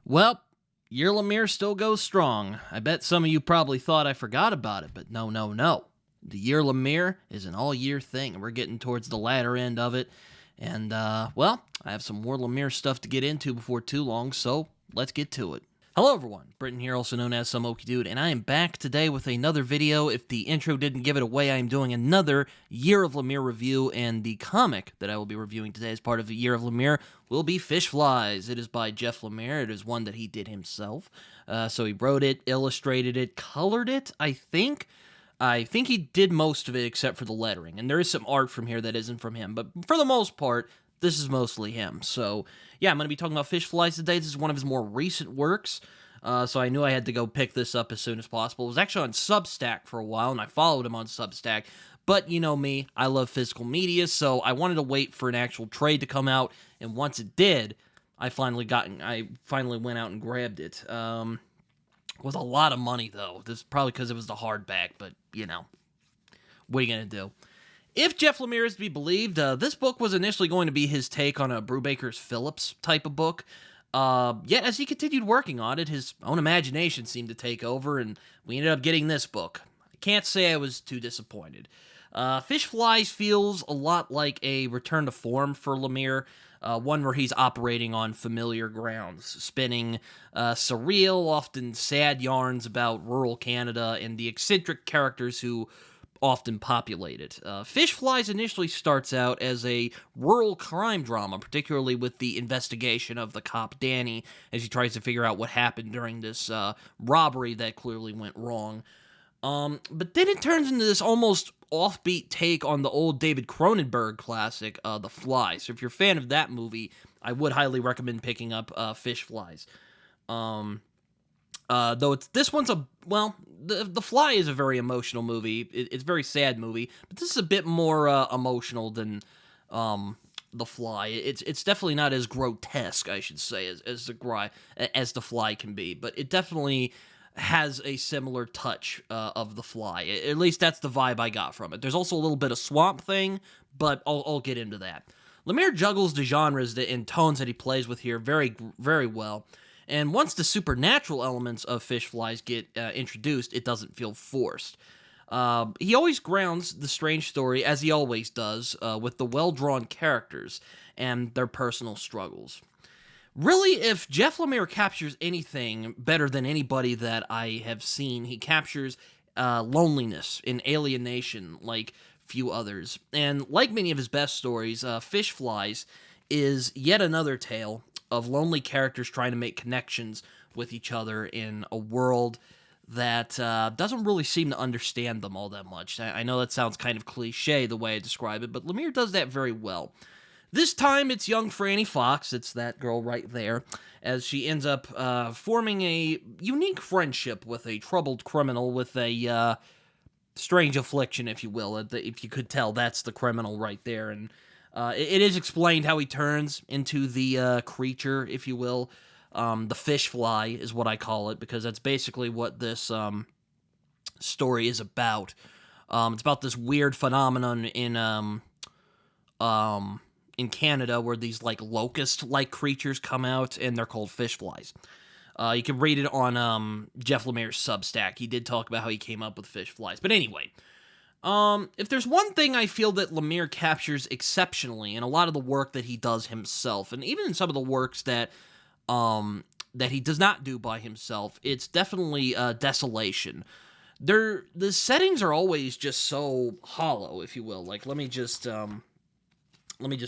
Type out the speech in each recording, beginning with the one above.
Well, Year of Lemire still goes strong. I bet some of you probably thought I forgot about it, but no, no, no. The Year of Lemire is an all-year thing, and we're getting towards the latter end of it. And, well, I have some more Lemire stuff to get into before too long, so let's get to it. Hello everyone, Britton here, also known as Some Okie Dude, and I am back today with another video. If the intro didn't give it away, I am doing another Year of Lemire review, and the comic that I will be reviewing today as part of the Year of Lemire will be Fishflies. It is by Jeff Lemire. It is one that he did himself. So he wrote it, illustrated it, colored it, I think. I think he did most of it except for the lettering, and there is some art from here that isn't from him, but for the most part, this is mostly him. So, yeah, I'm going to be talking about Fishflies today. This is one of his more recent works, so I knew I had to go pick this up as soon as possible. It was actually on Substack for a while, and I followed him on Substack, but you know me, I love physical media, so I wanted to wait for an actual trade to come out, and once it did, I finally went out and grabbed it. It was a lot of money, though. This is probably because it was the hardback, but, you know, what are you going to do? If Jeff Lemire is to be believed, this book was initially going to be his take on a Brubaker's Phillips type of book. Yet, as he continued working on it, his own imagination seemed to take over, and we ended up getting this book. I can't say I was too disappointed. Fishflies feels a lot like a return to form for Lemire, one where he's operating on familiar grounds, spinning surreal, often sad yarns about rural Canada and the eccentric characters who often populate it. Fishflies initially starts out as a rural crime drama, particularly with the investigation of the cop Danny as he tries to figure out what happened during this robbery that clearly went wrong. But then it turns into this almost offbeat take on the old David Cronenberg classic, The Fly. So if you're a fan of that movie, I would highly recommend picking up Fishflies. Though this one's The Fly is a very emotional movie. It's a very sad movie, but this is a bit more emotional than The Fly. It's definitely not as grotesque, I should say, as The Fly can be, but it definitely has a similar touch of The Fly. At least that's the vibe I got from it. There's also a little bit of Swamp Thing, but I'll get into that. Lemire juggles the genres and tones that he plays with here very, very well. And once the supernatural elements of Fishflies get introduced, it doesn't feel forced. He always grounds the strange story, as he always does, with the well-drawn characters and their personal struggles. Really, if Jeff Lemire captures anything better than anybody that I have seen, he captures loneliness and alienation like few others. And like many of his best stories, Fishflies is yet another tale of lonely characters trying to make connections with each other in a world that doesn't really seem to understand them all that much. I know that sounds kind of cliche the way I describe it, but Lemire does that very well. This time it's young Franny Fox, it's that girl right there, as she ends up forming a unique friendship with a troubled criminal with a strange affliction, if you will. If you could tell, that's the criminal right there, and it is explained how he turns into the creature, if you will. The fish fly is what I call it, because that's basically what this story is about. It's about this weird phenomenon in Canada where these like locust-like creatures come out, and they're called fish flies. You can read it on Jeff Lemire's Substack. He did talk about how he came up with fish flies. But anyway, if there's one thing I feel that Lemire captures exceptionally in a lot of the work that he does himself, and even in some of the works that he does not do by himself, it's definitely desolation. The settings are always just so hollow, if you will. Like, let me just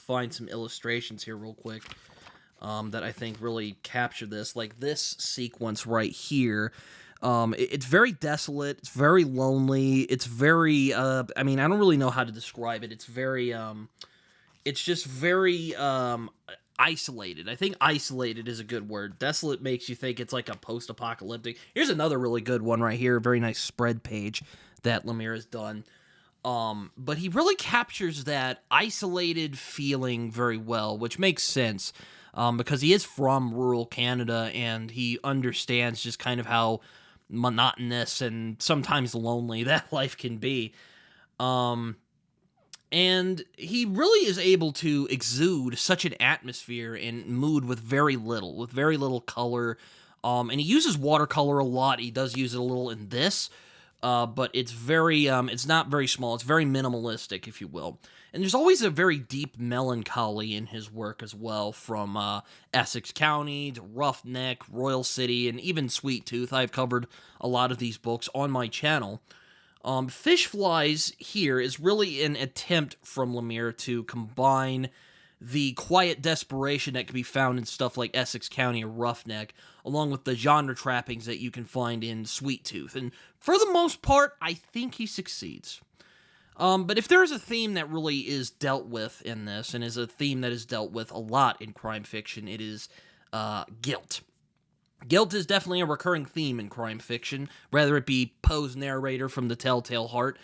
find some illustrations here real quick that I think really capture this. Like this sequence right here. It's very desolate. It's very lonely. It's very, I don't really know how to describe it. It's very, it's just very, isolated. I think isolated is a good word. Desolate makes you think it's like a post-apocalyptic. Here's another really good one right here. A very nice spread page that Lemire has done. But he really captures that isolated feeling very well, which makes sense, because he is from rural Canada, and he understands just kind of how monotonous and sometimes lonely that life can be. And he really is able to exude such an atmosphere and mood with very little color. And he uses watercolor a lot. He does use it a little in this, but it's not very small. It's very minimalistic, if you will. And there's always a very deep melancholy in his work as well, from Essex County to Roughneck, Royal City, and even Sweet Tooth. I've covered a lot of these books on my channel. Fishflies here is really an attempt from Lemire to combine the quiet desperation that can be found in stuff like Essex County or Roughneck, along with the genre trappings that you can find in Sweet Tooth. And for the most part, I think he succeeds. But if there is a theme that really is dealt with in this, and is a theme that is dealt with a lot in crime fiction, it is guilt. Guilt is definitely a recurring theme in crime fiction, whether it be Poe's narrator from The Telltale Heart,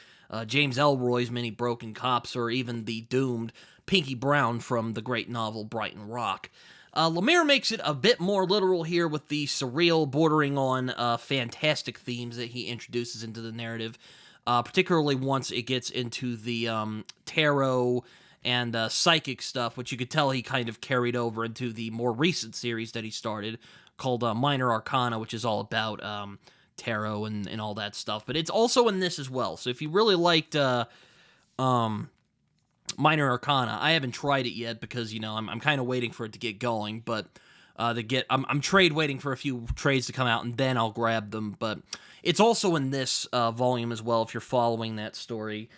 James Ellroy's many Broken Cops, or even the doomed Pinky Brown from the great novel Brighton Rock. Lemire makes it a bit more literal here with the surreal, bordering on fantastic themes that he introduces into the narrative, particularly once it gets into the tarot and psychic stuff, which you could tell he kind of carried over into the more recent series that he started, called Minor Arcana, which is all about tarot and all that stuff. But it's also in this as well. So if you really liked Minor Arcana, I haven't tried it yet because, I'm kind of waiting for it to get going. But I'm waiting for a few trades to come out, and then I'll grab them. But it's also in this volume as well, if you're following that story.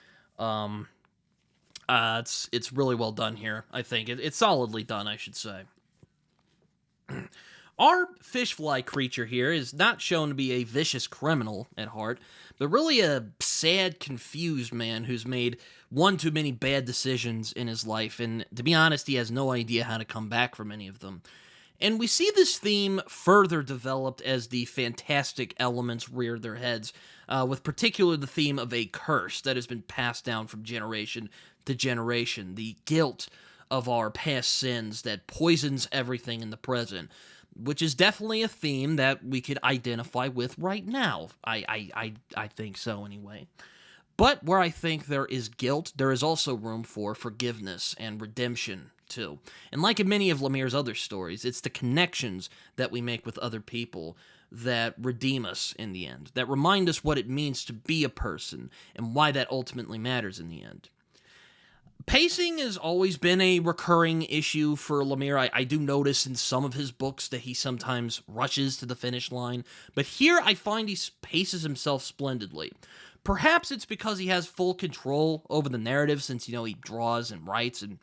It's really well done here, I think. It's solidly done, I should say. Our fishfly creature here is not shown to be a vicious criminal at heart, but really a sad, confused man who's made one too many bad decisions in his life, and to be honest, he has no idea how to come back from any of them. And we see this theme further developed as the fantastic elements rear their heads, with particularly the theme of a curse that has been passed down from generation to generation, the guilt of our past sins that poisons everything in the present, which is definitely a theme that we could identify with right now. I think so, anyway. But where I think there is guilt, there is also room for forgiveness and redemption, too. And like in many of Lemire's other stories, it's the connections that we make with other people that redeem us in the end, that remind us what it means to be a person, and why that ultimately matters in the end. Pacing has always been a recurring issue for Lemire. I do notice in some of his books that he sometimes rushes to the finish line, but here I find he paces himself splendidly. Perhaps it's because he has full control over the narrative, since, he draws and writes and,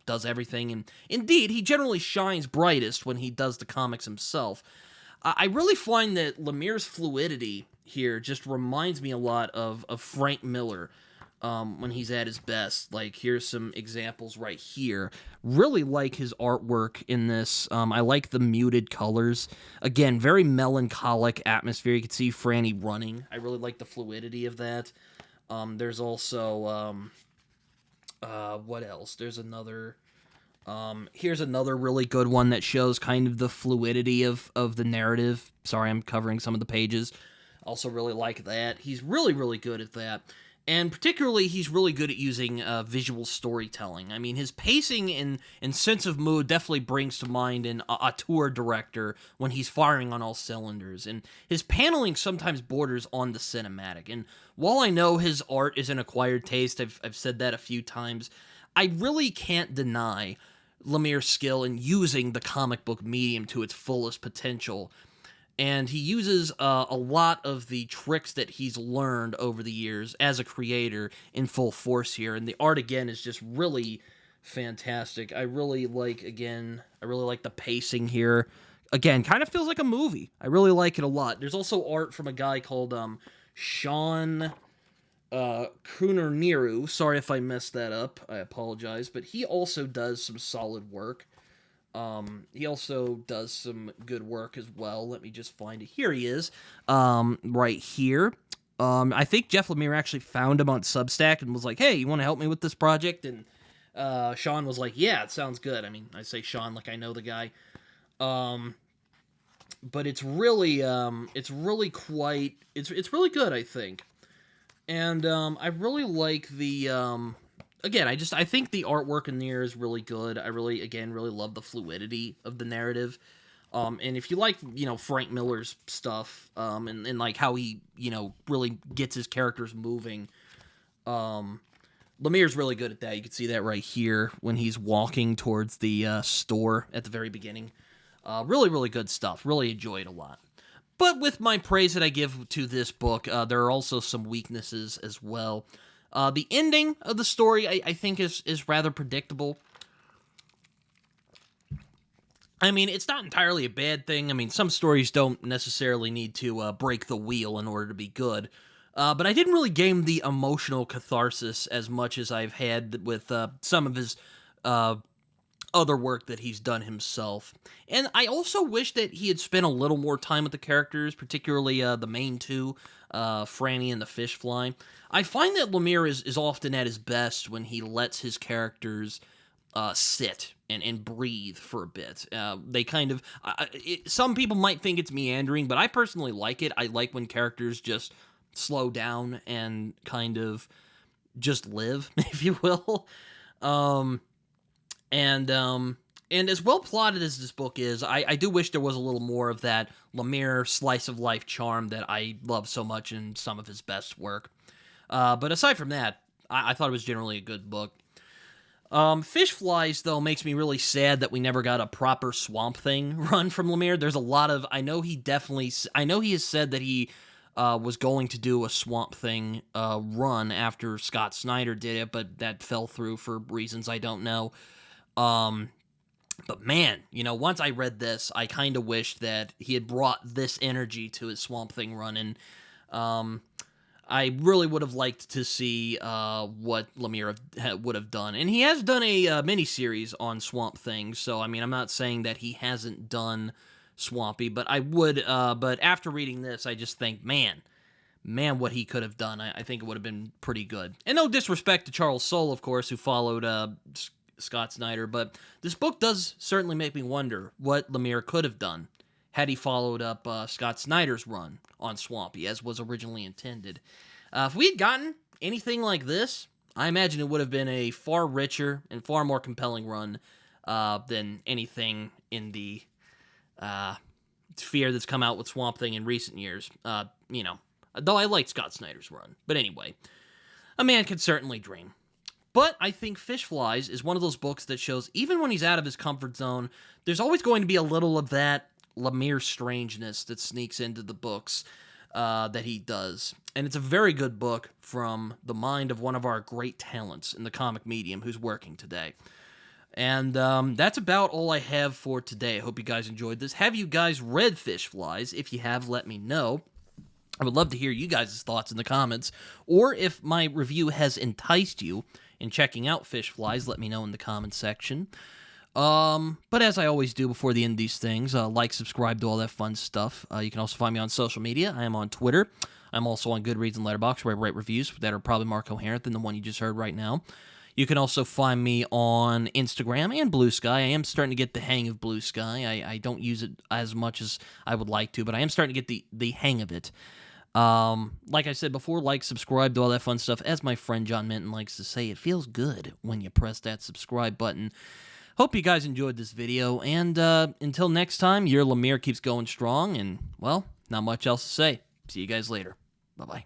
does everything, and indeed, he generally shines brightest when he does the comics himself. I really find that Lemire's fluidity here just reminds me a lot of Frank Miller, when he's at his best. Like, here's some examples right here. Really like his artwork in this. I like the muted colors. Again, very melancholic atmosphere. You can see Franny running. I really like the fluidity of that. There's also, what else? There's another, here's another really good one that shows kind of the fluidity of the narrative. Sorry, I'm covering some of the pages. Also really like that. He's really, really good at that. And particularly, he's really good at using visual storytelling. I mean, his pacing and sense of mood definitely brings to mind an auteur director when he's firing on all cylinders. And his paneling sometimes borders on the cinematic. And while I know his art is an acquired taste, I've said that a few times, I really can't deny Lemire's skill in using the comic book medium to its fullest potential. And he uses a lot of the tricks that he's learned over the years as a creator in full force here. And the art, again, is just really fantastic. I really like the pacing here. Again, kind of feels like a movie. I really like it a lot. There's also art from a guy called Sean Kunurniru. Sorry if I messed that up. I apologize. But he also does some solid work. He also does some good work as well. Let me just find it. Here he is, right here. I think Jeff Lemire actually found him on Substack and was like, hey, you want to help me with this project? And Sean was like, yeah, it sounds good. I mean, I say Sean like I know the guy. But it's really good, I think. And I really like the again, I think the artwork in there is really good. I really, again, really love the fluidity of the narrative. And if you like, Frank Miller's stuff, and like how he, really gets his characters moving, Lemire's really good at that. You can see that right here when he's walking towards the store at the very beginning. Really, really good stuff. Really enjoy it a lot. But with my praise that I give to this book, there are also some weaknesses as well. The ending of the story, I think, is rather predictable. I mean, it's not entirely a bad thing. I mean, some stories don't necessarily need to break the wheel in order to be good. But I didn't really gain the emotional catharsis as much as I've had with some of his other work that he's done himself. And I also wish that he had spent a little more time with the characters, particularly the main two, Franny and the Fishfly. I find that Lemire is often at his best when he lets his characters sit and breathe for a bit. They kind of... some people might think it's meandering, but I personally like it. I like when characters just slow down and kind of just live, if you will. And as well plotted as this book is, I do wish there was a little more of that Lemire slice of life charm that I love so much in some of his best work. But aside from that, I thought it was generally a good book. Fishflies, though, makes me really sad that we never got a proper Swamp Thing run from Lemire. There's a lot of... I know he has said that he was going to do a Swamp Thing run after Scott Snyder did it, but that fell through for reasons I don't know. But man, once I read this, I kind of wish that he had brought this energy to his Swamp Thing run, and I really would have liked to see what Lemire would have done. And he has done a miniseries on Swamp Thing, so I mean, I'm not saying that he hasn't done Swampy, but I would, but after reading this, I just think, man, what he could have done, I think it would have been pretty good. And no disrespect to Charles Soule, of course, who followed Scott Snyder, but this book does certainly make me wonder what Lemire could have done had he followed up Scott Snyder's run on Swampy, as was originally intended. If we had gotten anything like this, I imagine it would have been a far richer and far more compelling run than anything in the sphere that's come out with Swamp Thing in recent years. Though I liked Scott Snyder's run. But anyway, a man can certainly dream. But I think Fishflies is one of those books that shows, even when he's out of his comfort zone, there's always going to be a little of that Lemire strangeness that sneaks into the books that he does. And it's a very good book from the mind of one of our great talents in the comic medium who's working today. And that's about all I have for today. I hope you guys enjoyed this. Have you guys read Fishflies? If you have, let me know. I would love to hear you guys' thoughts in the comments. Or if my review has enticed you in checking out Fishflies, let me know in the comments section. But as I always do before the end of these things, like, subscribe to all that fun stuff. You can also find me on social media. I am on Twitter. I'm also on Goodreads and Letterboxd, where I write reviews that are probably more coherent than the one you just heard right now. You can also find me on Instagram and Blue Sky. I am starting to get the hang of Blue Sky. I don't use it as much as I would like to, but I am starting to get the hang of it. Like I said before, like, subscribe to all that fun stuff. As my friend John Minton likes to say, it feels good when you press that subscribe button. Hope you guys enjoyed this video, and until next time, your Lemire keeps going strong, and, well, not much else to say. See you guys later. Bye-bye.